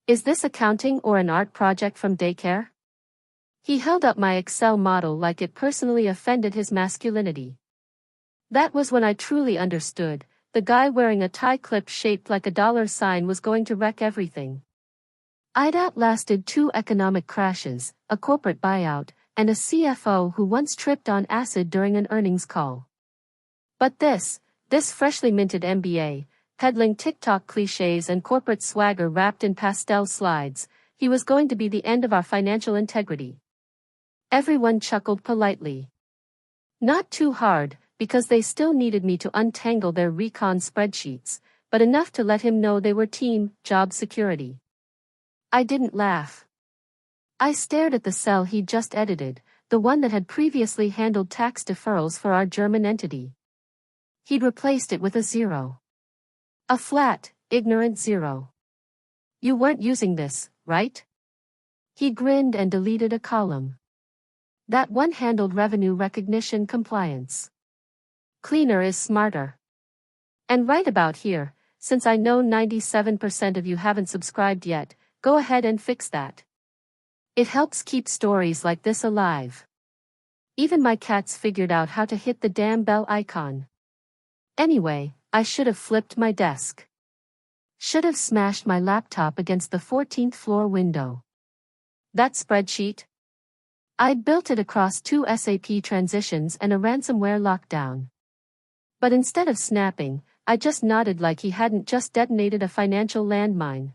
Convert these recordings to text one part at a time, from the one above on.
Is this accounting or an art project from daycare? He held up my Excel model like it personally offended his masculinity. That was when I truly understood. The guy wearing a tie clip shaped like a dollar sign was going to wreck everything. I'd outlasted 2 economic crashes, a corporate buyout, and a CFO who once tripped on acid during an earnings call. But this freshly minted MBA, peddling TikTok cliches and corporate swagger wrapped in pastel slides, he was going to be the end of our financial integrity. Everyone chuckled politely. Not too hard, because they still needed me to untangle their recon spreadsheets, but enough to let him know they were team job security. I didn't laugh. I stared at the cell he'd just edited, the one that had previously handled tax deferrals for our German entity. He'd replaced it with a 0. A flat, ignorant 0. You weren't using this, right? He grinned and deleted a column. That one handled revenue recognition compliance. Cleaner is smarter. And right about here, since I know 97% of you haven't subscribed yet, go ahead and fix that. It helps keep stories like this alive. Even my cats figured out how to hit the damn bell icon. Anyway, I should have flipped my desk. Should have smashed my laptop against the 14th floor window. That spreadsheet? I'd built it across 2 SAP transitions and a ransomware lockdown. But instead of snapping, I just nodded like he hadn't just detonated a financial landmine.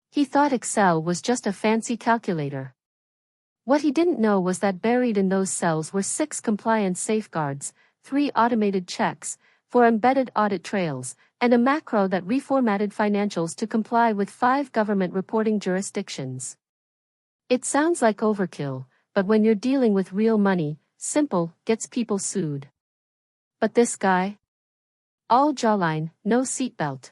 He thought Excel was just a fancy calculator. What he didn't know was that buried in those cells were 6 compliance safeguards, 3 automated checks, 4 embedded audit trails, and a macro that reformatted financials to comply with 5 government reporting jurisdictions. It sounds like overkill, but when you're dealing with real money, simple gets people sued. But this guy? All jawline, no seatbelt.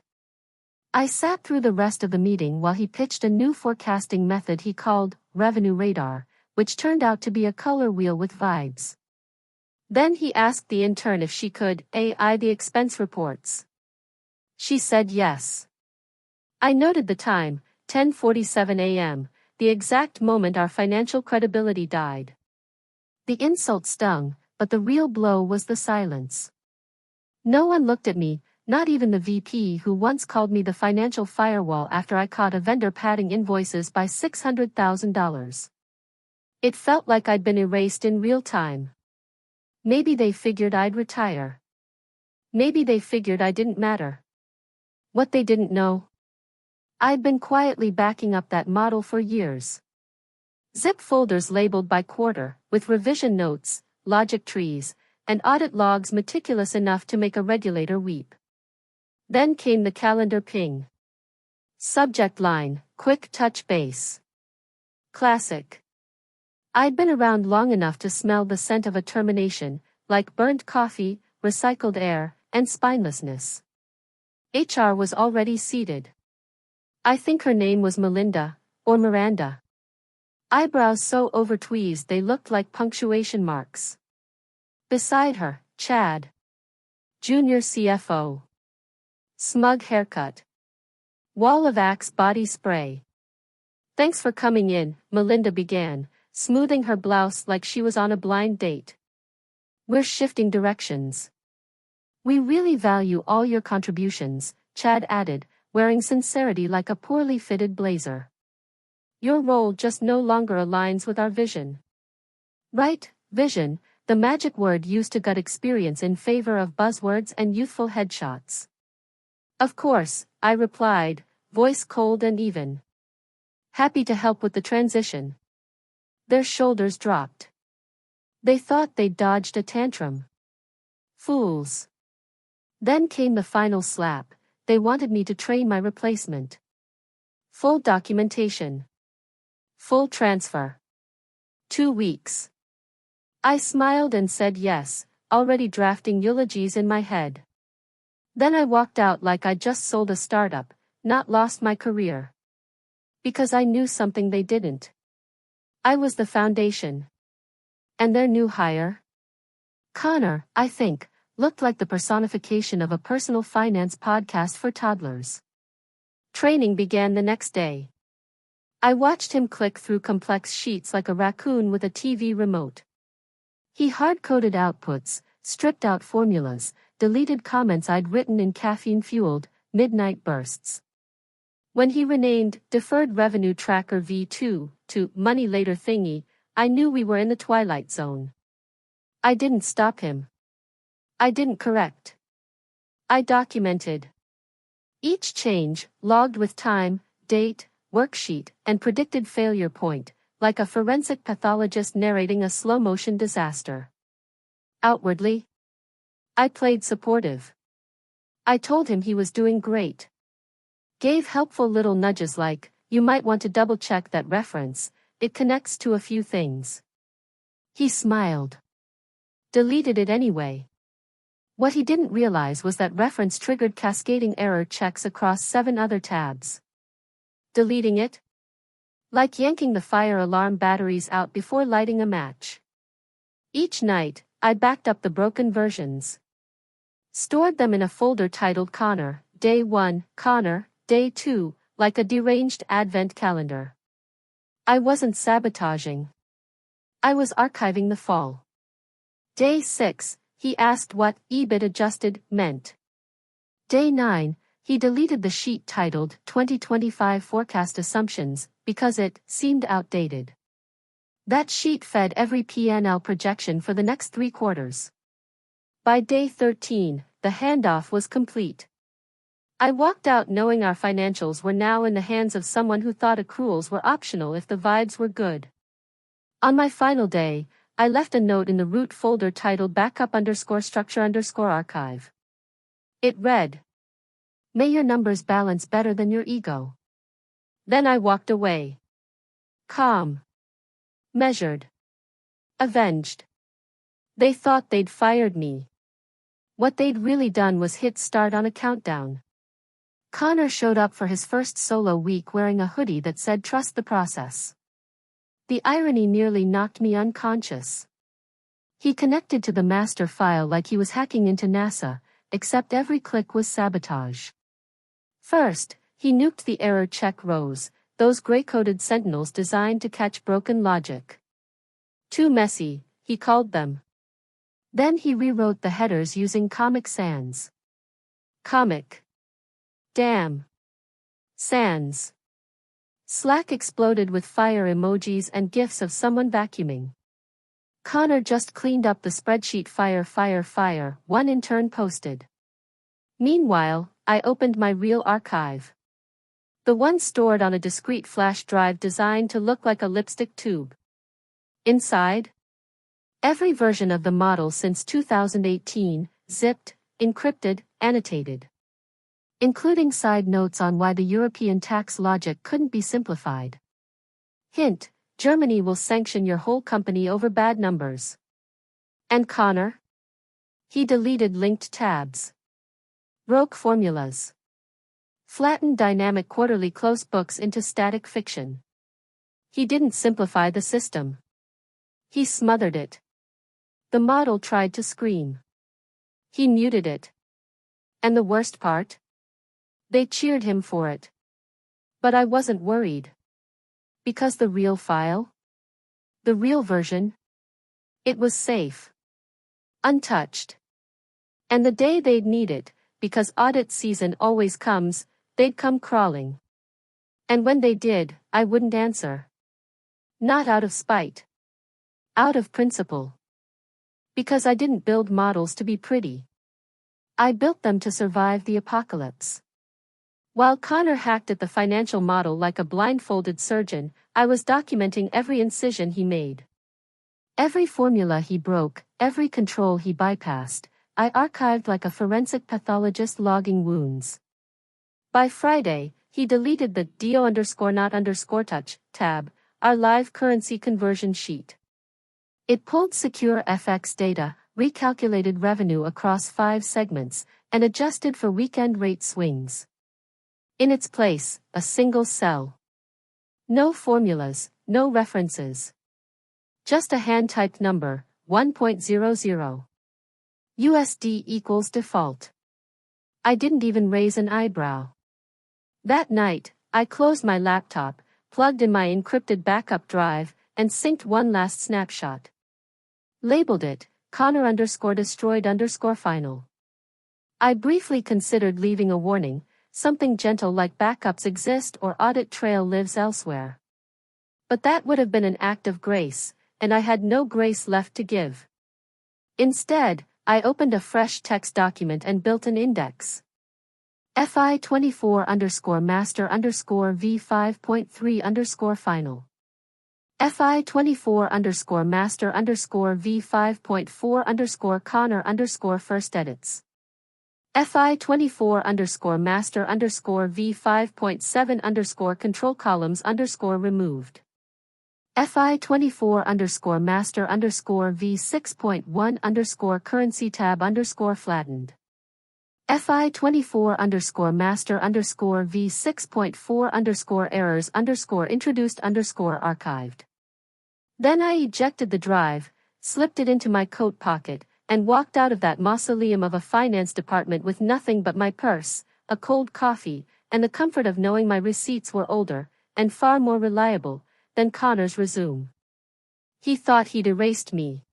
I sat through the rest of the meeting while he pitched a new forecasting method he called Revenue Radar, which turned out to be a color wheel with vibes. Then he asked the intern if she could AI the expense reports. She said yes. I noted the time, 10:47 a.m., the exact moment our financial credibility died. The insult stung, but the real blow was the silence. No one looked at me, not even the VP who once called me the financial firewall after I caught a vendor padding invoices by $600,000. It felt like I'd been erased in real time. Maybe they figured I'd retire. Maybe they figured I didn't matter. What they didn't know? I'd been quietly backing up that model for years. Zip folders labeled by quarter, with revision notes, logic trees, and audit logs meticulous enough to make a regulator weep. Then came the calendar ping. Subject line, quick touch base. Classic. I'd been around long enough to smell the scent of a termination, like burnt coffee, recycled air, and spinelessness. HR was already seated. I think her name was Melinda, or Miranda. Eyebrows so over-tweezed they looked like punctuation marks. Beside her, Chad. Junior CFO. Smug haircut. Wall of Axe body spray. Thanks for coming in, Melinda began, smoothing her blouse like she was on a blind date. We're shifting directions. We really value all your contributions, Chad added, wearing sincerity like a poorly fitted blazer. Your role just no longer aligns with our vision. Right, vision, the magic word used to gut experience in favor of buzzwords and youthful headshots. Of course, I replied, voice cold and even. Happy to help with the transition. Their shoulders dropped. They thought they'd dodged a tantrum. Fools. Then came the final slap. They wanted me to train my replacement. Full documentation. Full transfer. 2 weeks. I smiled and said yes, already drafting eulogies in my head. Then I walked out like I'd just sold a startup, not lost my career. Because I knew something they didn't. I was the foundation. And their new hire? Connor, I think, looked like the personification of a personal finance podcast for toddlers. Training began the next day. I watched him click through complex sheets like a raccoon with a TV remote. He hard-coded outputs, stripped out formulas, deleted comments I'd written in caffeine-fueled, midnight bursts. When he renamed Deferred Revenue Tracker V2 to Money Later Thingy, I knew we were in the twilight zone. I didn't stop him. I didn't correct. I documented. Each change, logged with time, date, worksheet, and predicted failure point, like a forensic pathologist narrating a slow-motion disaster. Outwardly, I played supportive. I told him he was doing great. Gave helpful little nudges like, you might want to double-check that reference, it connects to a few things. He smiled. Deleted it anyway. What he didn't realize was that reference triggered cascading error checks across 7 other tabs. Deleting it? Like yanking the fire alarm batteries out before lighting a match. Each night, I backed up the broken versions. Stored them in a folder titled Connor, Day 1, Connor, Day 2, like a deranged advent calendar. I wasn't sabotaging. I was archiving the fall. Day 6, he asked what EBIT adjusted meant. Day 9, he deleted the sheet titled 2025 Forecast Assumptions because it seemed outdated. That sheet fed every P&L projection for the next 3 quarters. By day 13, the handoff was complete. I walked out knowing our financials were now in the hands of someone who thought accruals were optional if the vibes were good. On my final day, I left a note in the root folder titled backup_structure_archive. It read, "May your numbers balance better than your ego." Then I walked away. Calm. Measured. Avenged. They thought they'd fired me. What they'd really done was hit start on a countdown. Connor showed up for his first solo week wearing a hoodie that said "Trust the process." The irony nearly knocked me unconscious. He connected to the master file like he was hacking into NASA, except every click was sabotage. First, he nuked the error check rows, those gray-coded sentinels designed to catch broken logic. Too messy, he called them. Then he rewrote the headers using Comic Sans. Comic. Damn. Sans. Slack exploded with fire emojis and gifs of someone vacuuming. Connor just cleaned up the spreadsheet fire, one intern posted. Meanwhile, I opened my real archive. The one stored on a discrete flash drive designed to look like a lipstick tube. Inside? Every version of the model since 2018, zipped, encrypted, annotated. Including side notes on why the European tax logic couldn't be simplified. Hint, Germany will sanction your whole company over bad numbers. And Connor? He deleted linked tabs. Broke formulas. Flattened dynamic quarterly close books into static fiction. He didn't simplify the system. He smothered it. The model tried to scream. He muted it. And the worst part? They cheered him for it. But I wasn't worried. Because the real file? The real version? It was safe. Untouched. And the day they'd need it, because audit season always comes, they'd come crawling. And when they did, I wouldn't answer. Not out of spite. Out of principle. Because I didn't build models to be pretty. I built them to survive the apocalypse. While Connor hacked at the financial model like a blindfolded surgeon, I was documenting every incision he made. Every formula he broke, every control he bypassed, I archived like a forensic pathologist logging wounds. By Friday, he deleted the do_not_touch tab, our live currency conversion sheet. It pulled secure FX data, recalculated revenue across 5 segments, and adjusted for weekend rate swings. In its place, a single cell. No formulas, no references. Just a hand-typed number, 1.00. USD equals default. I didn't even raise an eyebrow. That night, I closed my laptop, plugged in my encrypted backup drive, and synced one last snapshot. Labeled it, Connor_destroyed_final. I briefly considered leaving a warning, something gentle like backups exist or audit trail lives elsewhere. But that would have been an act of grace, and I had no grace left to give. Instead, I opened a fresh text document and built an index. FI24_master_V5.3_final. FI24_master_V5.4_Connor_first edits. FI24_master_V5.7_ control columns_removed. FI24_master_V6.1_ currency tab_flattened. FI24_master_V6.4_ errors_introduced_archived. Then I ejected the drive, slipped it into my coat pocket, and walked out of that mausoleum of a finance department with nothing but my purse, a cold coffee, and the comfort of knowing my receipts were older, and far more reliable, than Connor's resume. He thought he'd erased me.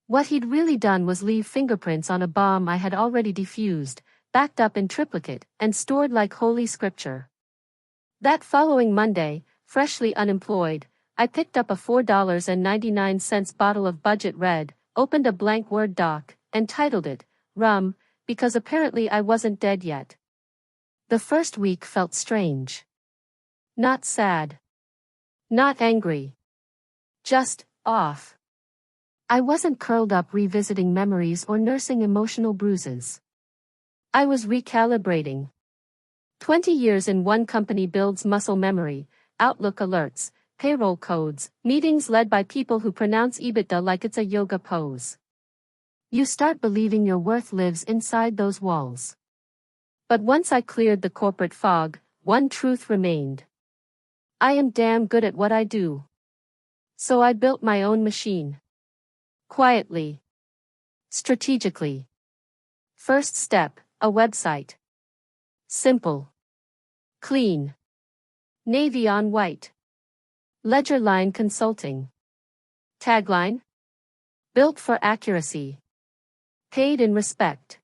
What he'd really done was leave fingerprints on a bomb I had already defused, backed up in triplicate, and stored like holy scripture. That following Monday, freshly unemployed, I picked up a $4.99 bottle of Budget Red, opened a blank Word doc, and titled it, Rum, because apparently I wasn't dead yet. The first week felt strange. Not sad. Not angry. Just off. I wasn't curled up revisiting memories or nursing emotional bruises. I was recalibrating. 20 years in one company builds muscle memory, Outlook alerts, payroll codes, meetings led by people who pronounce EBITDA like it's a yoga pose. You start believing your worth lives inside those walls. But once I cleared the corporate fog, one truth remained. I am damn good at what I do. So I built my own machine. Quietly. Strategically. First step, a website. Simple. Clean. Navy on white. Ledger line consulting. Tagline? Built for accuracy. Paid in respect.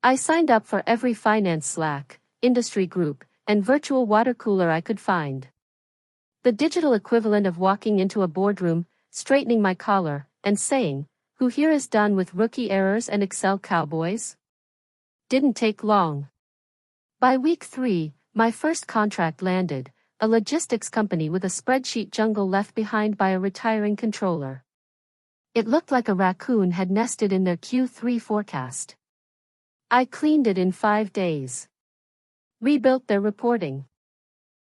I signed up for every finance Slack, industry group, and virtual water cooler I could find. The digital equivalent of walking into a boardroom, straightening my collar, and saying, "Who here is done with rookie errors and Excel cowboys?" Didn't take long. By week 3, my first contract landed, a logistics company with a spreadsheet jungle left behind by a retiring controller. It looked like a raccoon had nested in their Q3 forecast. I cleaned it in 5 days. Rebuilt their reporting.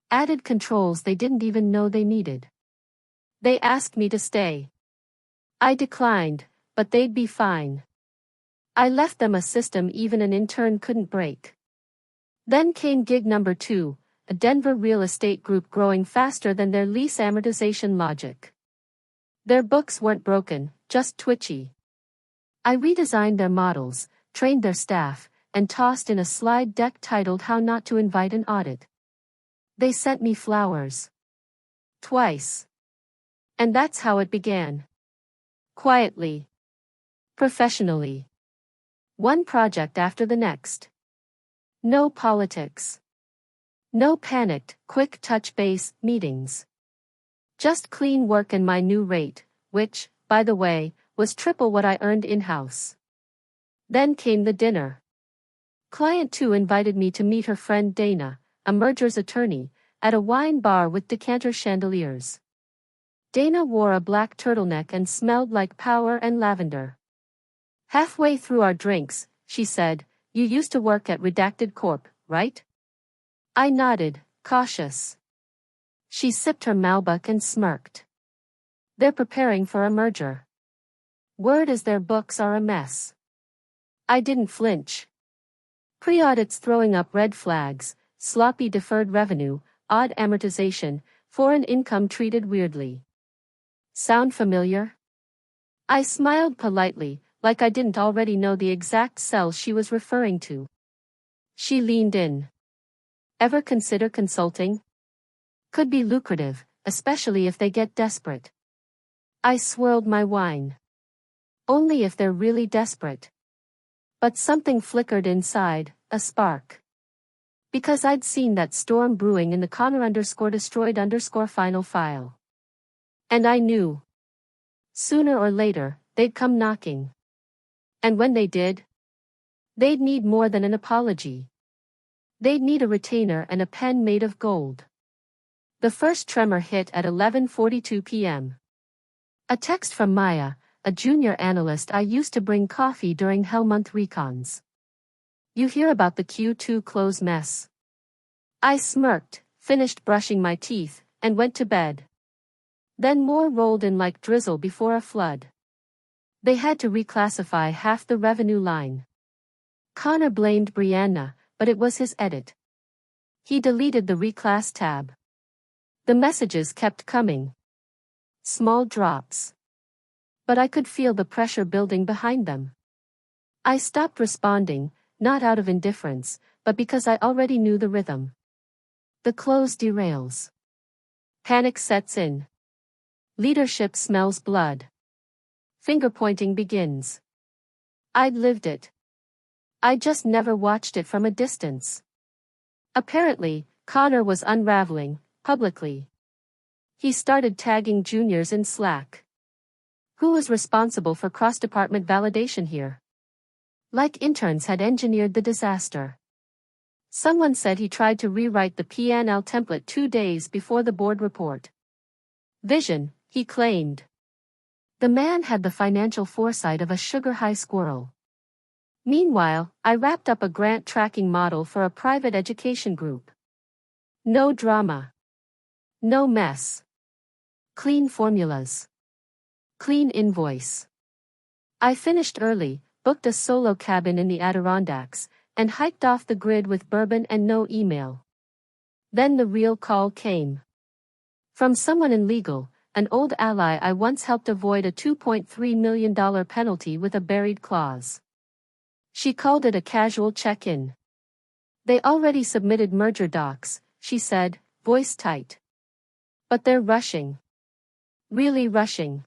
Added controls they didn't even know they needed. They asked me to stay. I declined, but they'd be fine. I left them a system even an intern couldn't break. Then came gig number 2, a Denver real estate group growing faster than their lease amortization logic. Their books weren't broken, just twitchy. I redesigned their models, trained their staff, and tossed in a slide deck titled How Not to Invite an Audit. They sent me flowers. Twice. And that's how it began. Quietly. Professionally. One project after the next. No politics. No panicked, quick touch base meetings. Just clean work and my new rate, which, by the way, was triple what I earned in-house. Then came the dinner. Client 2 invited me to meet her friend Dana, a mergers attorney, at a wine bar with decanter chandeliers. Dana wore a black turtleneck and smelled like power and lavender. Halfway through our drinks, she said, "You used to work at Redacted Corp, right?" I nodded, cautious. She sipped her Malbec and smirked. They're preparing for a merger. Word is their books are a mess. I didn't flinch. Pre-audits throwing up red flags, sloppy deferred revenue, odd amortization, foreign income treated weirdly. Sound familiar? I smiled politely, like I didn't already know the exact cell she was referring to. She leaned in. Ever consider consulting? Could be lucrative, especially if they get desperate. I swirled my wine. Only if they're really desperate. But something flickered inside, a spark. Because I'd seen that storm brewing in the Connor_destroyed_final file. And I knew. Sooner or later, they'd come knocking. And when they did, they'd need more than an apology. They'd need a retainer and a pen made of gold. The first tremor hit at 11:42 p.m. A text from Maya, a junior analyst I used to bring coffee during Hell Month recons. You hear about the Q2 close mess. I smirked, finished brushing my teeth, and went to bed. Then more rolled in like drizzle before a flood. They had to reclassify half the revenue line. Connor blamed Brianna, but it was his edit. He deleted the reclass tab. The messages kept coming. Small drops. But I could feel the pressure building behind them. I stopped responding, not out of indifference, but because I already knew the rhythm. The close derails. Panic sets in. Leadership smells blood. Finger-pointing begins. I'd lived it. I just never watched it from a distance. Apparently, Connor was unraveling, publicly. He started tagging juniors in Slack. Who was responsible for cross-department validation here? Like interns had engineered the disaster. Someone said he tried to rewrite the PNL template 2 days before the board report. Vision, he claimed. The man had the financial foresight of a sugar-high squirrel. Meanwhile, I wrapped up a grant tracking model for a private education group. No drama. No mess. Clean formulas. Clean invoice. I finished early, booked a solo cabin in the Adirondacks, and hiked off the grid with bourbon and no email. Then the real call came. From someone in legal, an old ally I once helped avoid a $2.3 million penalty with a buried clause. She called it a casual check-in. They already submitted merger docs, she said, voice tight. But they're rushing. Really rushing.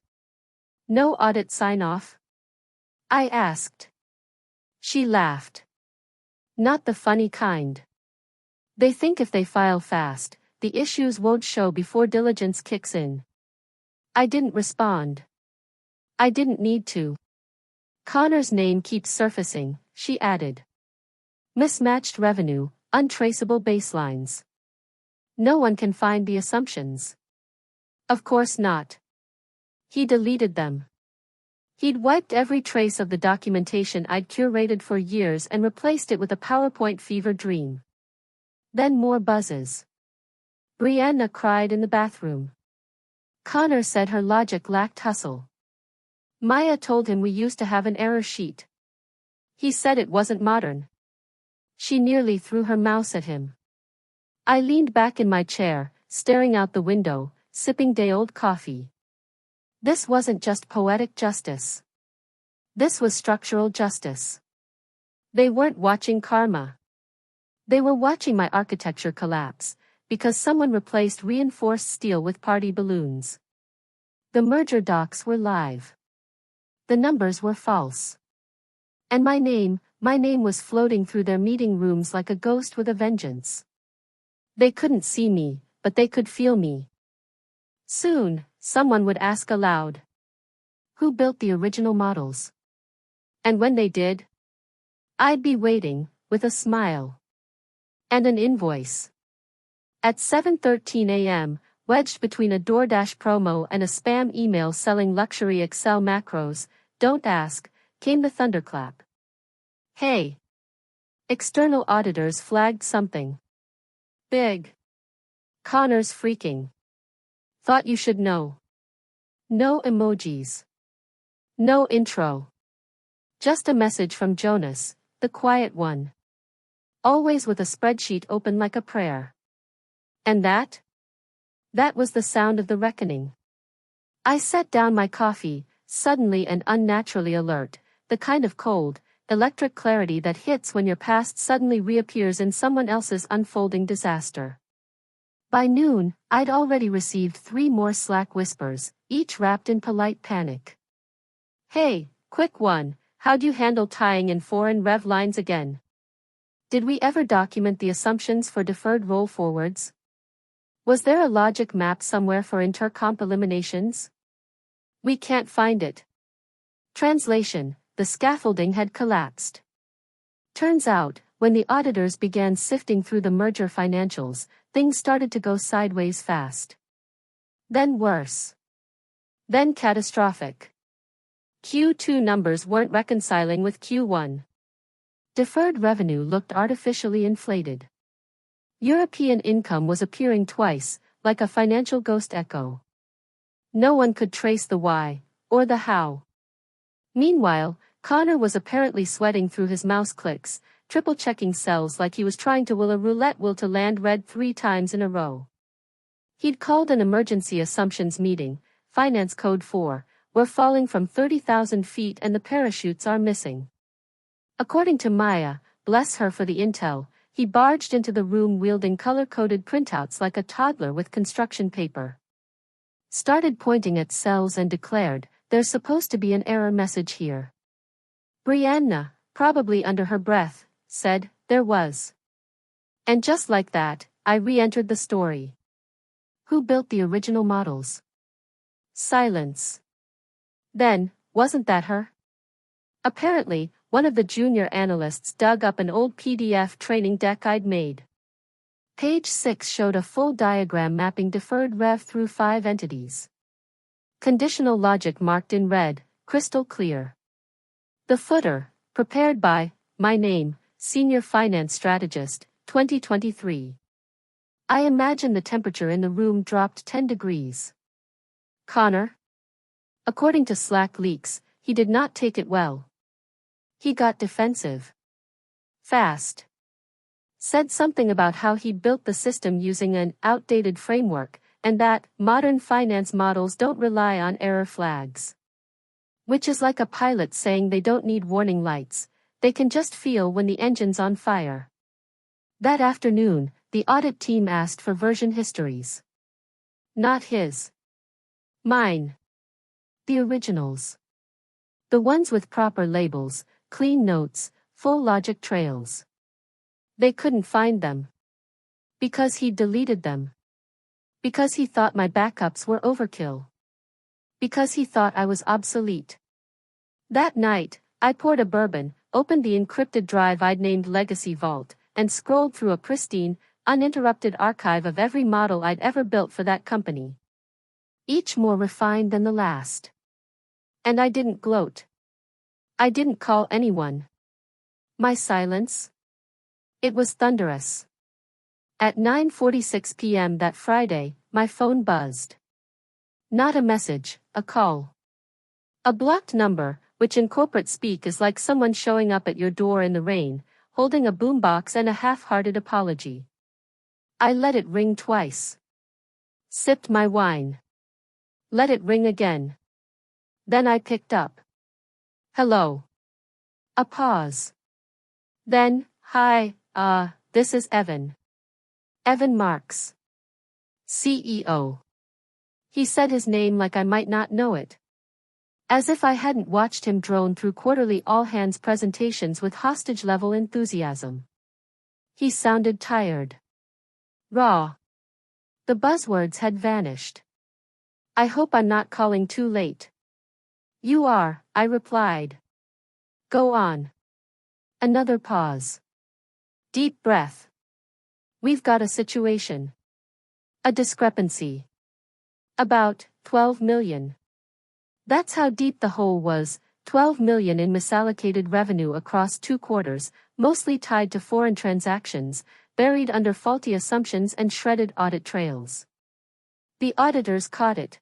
No audit sign-off? I asked. She laughed. Not the funny kind. They think if they file fast, the issues won't show before diligence kicks in. I didn't respond. I didn't need to. Connor's name keeps surfacing, she added. Mismatched revenue, untraceable baselines. No one can find the assumptions. Of course not. He deleted them. He'd wiped every trace of the documentation I'd curated for years and replaced it with a PowerPoint fever dream. Then more buzzes. Brianna cried in the bathroom. Connor said her logic lacked hustle. Maya told him we used to have an error sheet. He said it wasn't modern. She nearly threw her mouse at him. I leaned back in my chair, staring out the window, sipping day-old coffee. This wasn't just poetic justice. This was structural justice. They weren't watching karma. They were watching my architecture collapse, because someone replaced reinforced steel with party balloons. The merger docs were live. The numbers were false. And my name was floating through their meeting rooms like a ghost with a vengeance. They couldn't see me, but they could feel me. Soon, someone would ask aloud. Who built the original models? And when they did, I'd be waiting, with a smile. And an invoice. At 7:13 a.m., wedged between a DoorDash promo and a spam email selling luxury Excel macros, don't ask, came the thunderclap. Hey! External auditors flagged something. Big. Connor's freaking. Thought you should know. No emojis. No intro. Just a message from Jonas, the quiet one. Always with a spreadsheet open like a prayer. And that? That was the sound of the reckoning. I set down my coffee, suddenly and unnaturally alert, the kind of cold, electric clarity that hits when your past suddenly reappears in someone else's unfolding disaster. By noon, I'd already received 3 more Slack whispers, each wrapped in polite panic. Hey, quick one, how'd you handle tying in foreign rev lines again? Did we ever document the assumptions for deferred roll forwards? Was there a logic map somewhere for intercomp eliminations? We can't find it. Translation: the scaffolding had collapsed. Turns out, when the auditors began sifting through the merger financials, things started to go sideways fast. Then worse. Then catastrophic. Q2 numbers weren't reconciling with Q1. Deferred revenue looked artificially inflated. European income was appearing twice, like a financial ghost echo. No one could trace the why, or the how. Meanwhile, Connor was apparently sweating through his mouse clicks, triple-checking cells like he was trying to will a roulette wheel to land red 3 times in a row. He'd called an emergency assumptions meeting, Finance Code 4, we're falling from 30,000 feet and the parachutes are missing. According to Maya, bless her for the intel, he barged into the room wielding color-coded printouts like a toddler with construction paper. Started pointing at cells and declared, there's supposed to be an error message here. Brianna, probably under her breath, said, there was. And just like that, I re-entered the story. Who built the original models? Silence. Then, wasn't that her? Apparently, one of the junior analysts dug up an old PDF training deck I'd made. Page 6 showed a full diagram mapping deferred rev through 5 entities. Conditional logic marked in red, crystal clear. The footer, prepared by, my name, Senior Finance Strategist, 2023. I imagine the temperature in the room dropped 10 degrees. Connor? According to Slack leaks, he did not take it well. He got defensive. Fast. Said something about how he built the system using an outdated framework, and that modern finance models don't rely on error flags. Which is like a pilot saying they don't need warning lights, they can just feel when the engine's on fire. That afternoon, the audit team asked for version histories. Not his. Mine. The originals. The ones with proper labels, clean notes, full logic trails. They couldn't find them. Because he deleted them. Because he thought my backups were overkill. Because he thought I was obsolete. That night, I poured a bourbon, opened the encrypted drive I'd named Legacy Vault, and scrolled through a pristine, uninterrupted archive of every model I'd ever built for that company. Each more refined than the last. And I didn't gloat. I didn't call anyone. My silence? It was thunderous. At 9:46 p.m. that Friday, my phone buzzed. Not a message, a call. A blocked number, which in corporate speak is like someone showing up at your door in the rain, holding a boombox and a half-hearted apology. I let it ring twice. Sipped my wine. Let it ring again. Then I picked up. Hello. A pause. Then, hi, this is Evan. Evan Marks. CEO. He said his name like I might not know it. As if I hadn't watched him drone through quarterly all-hands presentations with hostage-level enthusiasm. He sounded tired. Raw. The buzzwords had vanished. I hope I'm not calling too late. You are, I replied. Go on. Another pause. Deep breath. We've got a situation. A discrepancy. About 12 million. That's how deep the hole was, 12 million in misallocated revenue across 2 quarters, mostly tied to foreign transactions, buried under faulty assumptions and shredded audit trails. The auditors caught it.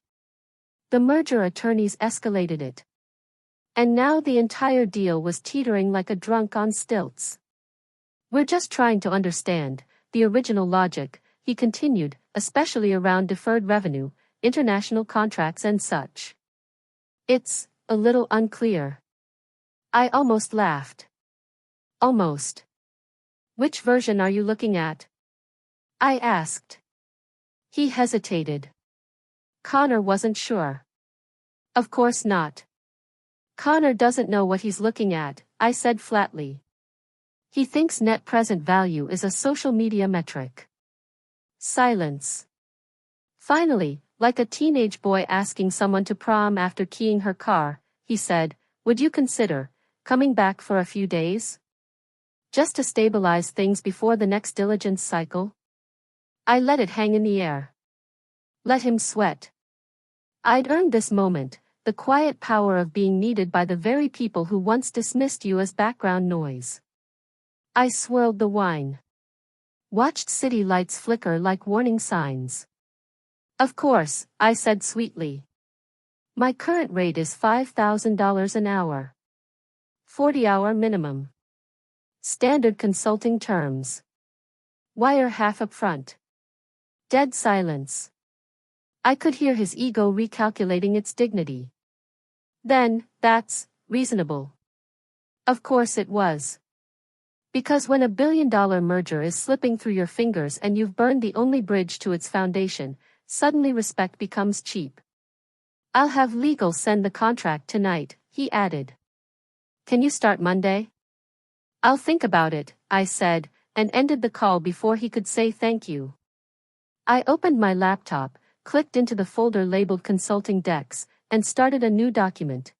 The merger attorneys escalated it. And now the entire deal was teetering like a drunk on stilts. We're just trying to understand the original logic, he continued, especially around deferred revenue, international contracts and such. It's a little unclear. I almost laughed. Almost. Which version are you looking at? I asked. He hesitated. Connor wasn't sure. Of course not. Connor doesn't know what he's looking at, I said flatly. He thinks net present value is a social media metric. Silence. Finally, like a teenage boy asking someone to prom after keying her car, he said, "Would you consider coming back for a few days? Just to stabilize things before the next diligence cycle?" I let it hang in the air. Let him sweat. I'd earned this moment, the quiet power of being needed by the very people who once dismissed you as background noise. I swirled the wine. Watched city lights flicker like warning signs. "Of course," I said sweetly. "My current rate is $5,000 an hour. 40-hour minimum. Standard consulting terms. Wire half up front." Dead silence. I could hear his ego recalculating its dignity. "Then, that's reasonable." Of course it was. Because when a billion-dollar merger is slipping through your fingers and you've burned the only bridge to its foundation, suddenly respect becomes cheap. "I'll have legal send the contract tonight," he added. "Can you start Monday?" "I'll think about it," I said, and ended the call before he could say thank you. I opened my laptop, clicked into the folder labeled Consulting Decks, and started a new document.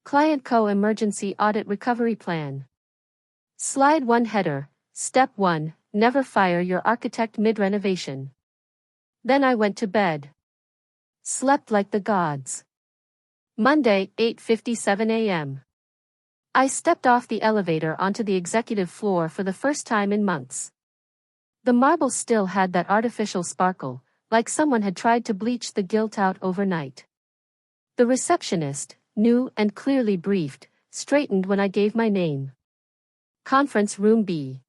Client Co-Emergency Audit Recovery Plan. Slide 1 header, Step 1, Never fire your architect mid-renovation. Then I went to bed. Slept like the gods. Monday, 8:57 a.m. I stepped off the elevator onto the executive floor for the first time in months. The marble still had that artificial sparkle, like someone had tried to bleach the gilt out overnight. The receptionist, new and clearly briefed, straightened when I gave my name. "Conference Room B.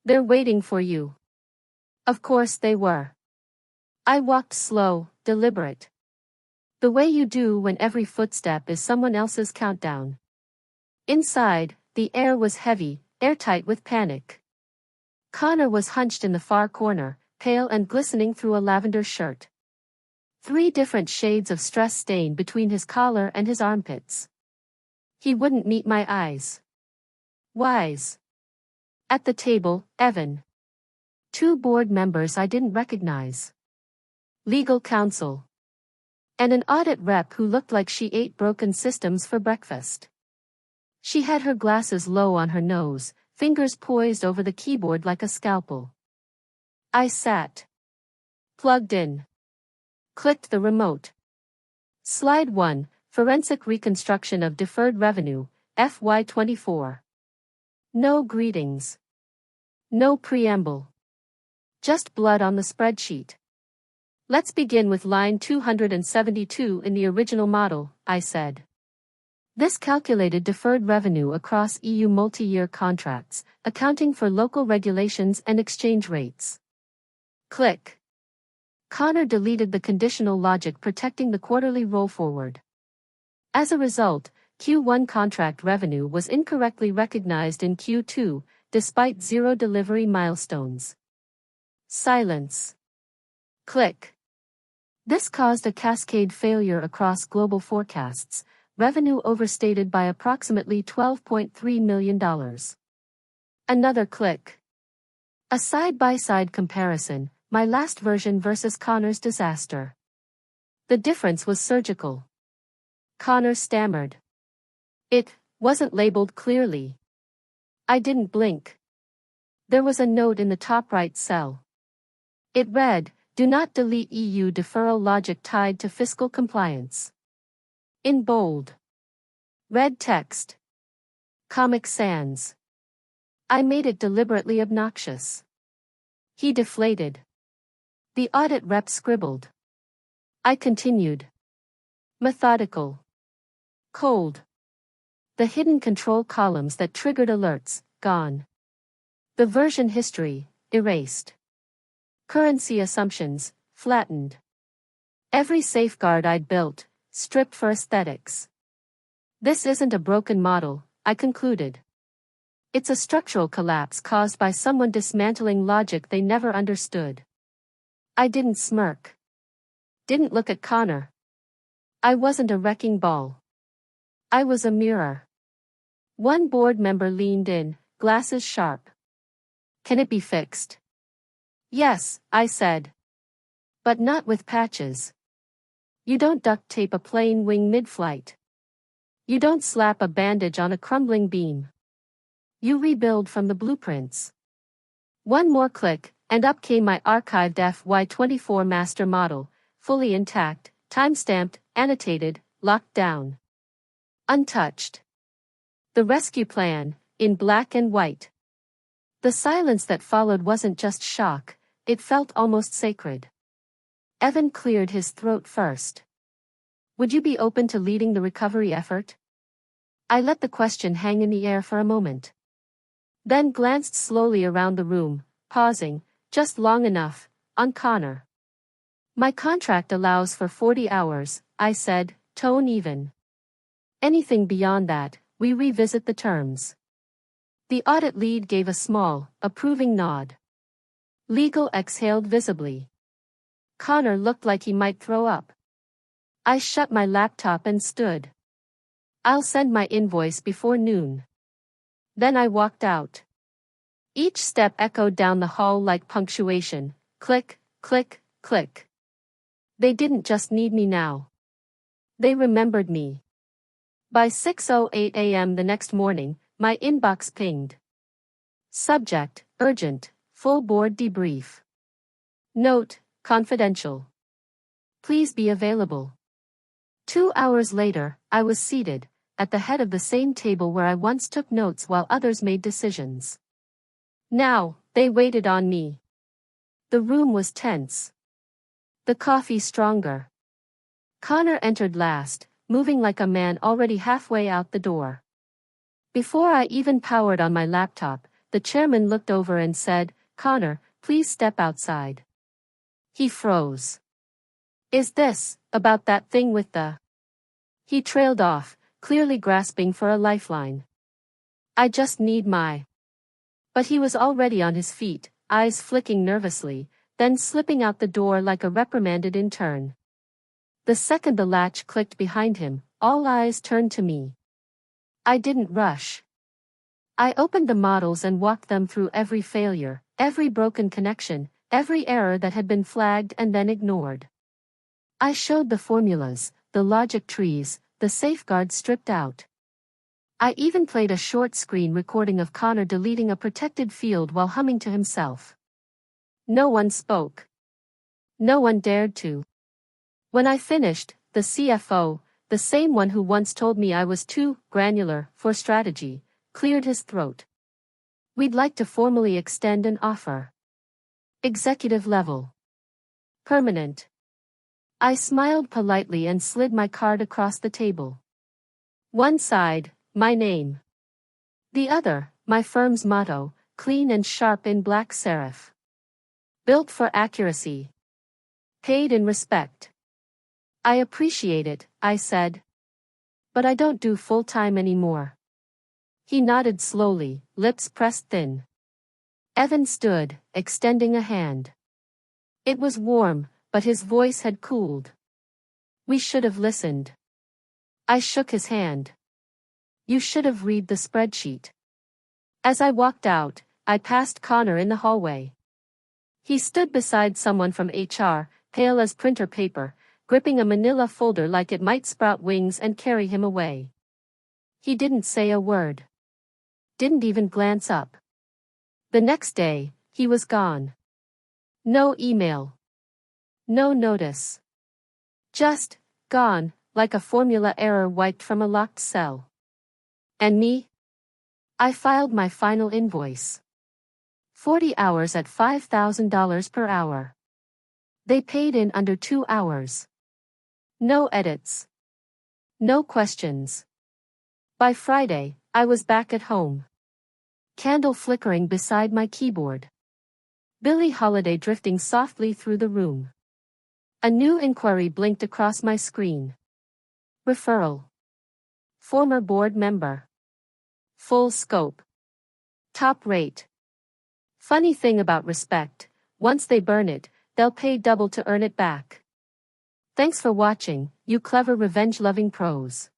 They're waiting for you." Of course they were. I walked slow, deliberate. The way you do when every footstep is someone else's countdown. Inside, the air was heavy, airtight with panic. Connor was hunched in the far corner, pale and glistening through a lavender shirt. 3 different shades of stress stain between his collar and his armpits. He wouldn't meet my eyes. Wise. At the table, Evan. 2 board members I didn't recognize. Legal counsel. And an audit rep who looked like she ate broken systems for breakfast. She had her glasses low on her nose, fingers poised over the keyboard like a scalpel. I sat. Plugged in. Clicked the remote. Slide 1, Forensic Reconstruction of Deferred Revenue, FY24. No greetings. No preamble. Just blood on the spreadsheet. "Let's begin with line 272 in the original model," I said. "This calculated deferred revenue across EU multi-year contracts, accounting for local regulations and exchange rates." Click. Connor deleted the conditional logic protecting the quarterly roll forward. As a result, Q1 contract revenue was incorrectly recognized in Q2, despite 0 delivery milestones. Silence. Click. This caused a cascade failure across global forecasts, revenue overstated by approximately $12.3 million. Another click. A side-by-side comparison, my last version versus Connor's disaster. The difference was surgical. Connor stammered. "It wasn't labeled clearly." I didn't blink. There was a note in the top right cell. It read, "Do not delete EU deferral logic tied to fiscal compliance." In bold. Red text. Comic Sans. I made it deliberately obnoxious. He deflated. The audit rep scribbled. I continued. Methodical. Cold. The hidden control columns that triggered alerts, gone. The version history, erased. Currency assumptions, flattened. Every safeguard I'd built, stripped for aesthetics. This isn't a broken model, I concluded. It's a structural collapse caused by someone dismantling logic they never understood. I didn't smirk. Didn't look at Connor. I wasn't a wrecking ball. I was a mirror. One board member leaned in, glasses sharp. Can it be fixed? Yes, I said. But not with patches. You don't duct tape a plane wing mid-flight. You don't slap a bandage on a crumbling beam. You rebuild from the blueprints. One more click, and up came my archived FY24 master model, fully intact, time-stamped, annotated, locked down. Untouched. The rescue plan, in black and white. The silence that followed wasn't just shock, it felt almost sacred. Evan cleared his throat first. Would you be open to leading the recovery effort? I let the question hang in the air for a moment. Then glanced slowly around the room, pausing, just long enough, on Connor. My contract allows for 40 hours, I said, tone even. Anything beyond that, we revisit the terms. The audit lead gave a small, approving nod. Legal exhaled visibly. Connor looked like he might throw up. I shut my laptop and stood. I'll send my invoice before noon. Then I walked out. Each step echoed down the hall like punctuation, click, click, click. They didn't just need me now. They remembered me. By 6:08 a.m. the next morning, my inbox pinged. Subject, urgent, full board debrief. Note, confidential. Please be available. 2 hours later, I was seated, at the head of the same table where I once took notes while others made decisions. Now, they waited on me. The room was tense. The coffee stronger. Connor entered last, moving like a man already halfway out the door. Before I even powered on my laptop, the chairman looked over and said, Connor, please step outside. He froze. Is this about that thing with the... He trailed off, clearly grasping for a lifeline. I just need my... But he was already on his feet, eyes flicking nervously, then slipping out the door like a reprimanded intern. The second the latch clicked behind him, all eyes turned to me. I didn't rush. I opened the models and walked them through every failure, every broken connection, every error that had been flagged and then ignored. I showed the formulas, the logic trees, the safeguards stripped out. I even played a short screen recording of Connor deleting a protected field while humming to himself. No one spoke. No one dared to. When I finished, the CFO, the same one who once told me I was too granular for strategy, cleared his throat. We'd like to formally extend an offer. Executive level. Permanent. I smiled politely and slid my card across the table. One side, my name. The other, my firm's motto, clean and sharp in black serif. Built for accuracy. Paid in respect. I appreciate it, I said. But I don't do full-time anymore. He nodded slowly, lips pressed thin. Evan stood, extending a hand. It was warm, but his voice had cooled. We should have listened. I shook his hand. You should have read the spreadsheet. As I walked out, I passed Connor in the hallway. He stood beside someone from HR, pale as printer paper, gripping a manila folder like it might sprout wings and carry him away. He didn't say a word. Didn't even glance up. The next day, he was gone. No email. No notice. Just, gone, like a formula error wiped from a locked cell. And me? I filed my final invoice. 40 hours at $5,000 per hour. They paid in under 2 hours. No edits. No questions. By Friday, I was back at home. Candle flickering beside my keyboard. Billie Holiday drifting softly through the room. A new inquiry blinked across my screen. Referral. Former board member. Full scope. Top rate. Funny thing about respect, once they burn it, they'll pay double to earn it back. Thanks for watching, you clever revenge-loving pros.